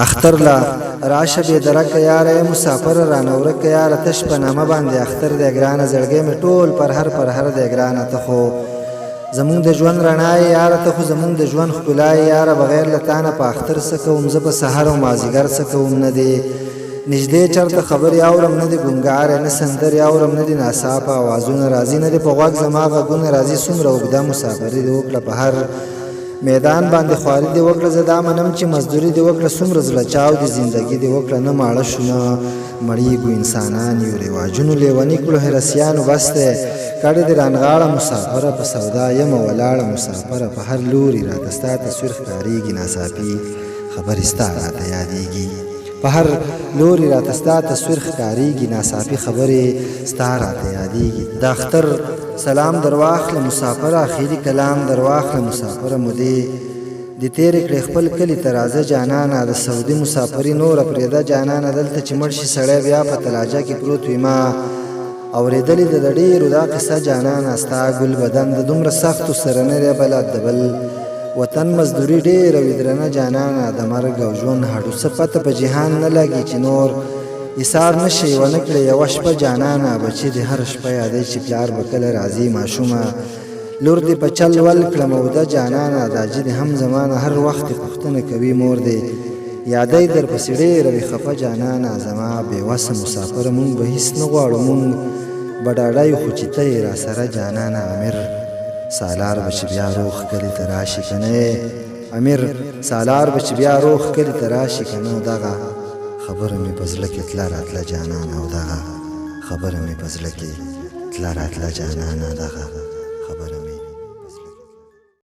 اختر لا راشه بې درکه یاره مسافر رانورکه یاره تش په نامه باندې اختر دی ګرانه زړګی مې ټول پر هر دی ګرانه ته خو زمونږ د ژوند رڼا یې یاره ته خو زمونږ د ژوند ښکلا یې یاره بغیر له تا نه په اختر څه کوم زه په سحر او مازدیګر څه کوم نه دی نږدې چرته خبرې اورم نه دی ګونګاره نه سندرې اورم نه دی ناڅاپه اوازونه راځي نه دی په غوږ زما غږونه راځي څومره اوږده مسافري دې وکړه په هر میدان باندې خواري دې وکړه زه دا منم چې مزدوري دې وکړه څومره زړه چاو دې زندګي دې وکړه نه ماړه شو نه مړیږو انسانان یو رواجونو لیوني کړو هرسیانو بس دی کډه دې رانغاړه مسافره په سودا یم ولاړه مسافره په هر لوري راته ستا تصویر ښکارېږي ناڅاپي خبرې ستا راته یادېږي په هر لوري راته ستا تصویر ښکارېږي ناڅاپي خبرې ستا راته یادېږي د اختر سلام درواخله مسافره اخري کلام درواخله مسافره مودې د تیرې کړې خپل کلي ته راځه جانانه د سعودي مسافري نوره پرېږده جانانه دلته چې مړ شي سړی بیا په تلاجه کې پروت وي ما اورېدلې د ډېرو دا قصه جانانه ستا ګل بدن د دومره سختو سره نه دی بلد د بل وطن مزدوري ډېره وي درنه جانانه د مرګ او ژوند هډو څه پته په جهان نه لګي چې نور ایثار نشي ونه کړې یوه شپه جانانه بچي دې هره شپه یادی چې پلار به کله راځي ماشومه لور دې په چل ول کړم اوده جانانه دا جي دې هم زمانه هر وخت پوښتنه کوي مور دې یادی در پسې ډېره وي خفه جانانه زما بېوسه مسافره مونږ به هېڅ نه غواړو مونږ به ډاډه یو خو چې ته یې راسره جانانه امیر سالار به چې بیا روغ کلي ته راشي که نه امیر سالار به چې بیا روغ کلي ته راشي که نه دغه خبره مې په زړه کې تله راتله جانانه او دغه خبره مې په زړه کې تله راتله جانانه دغه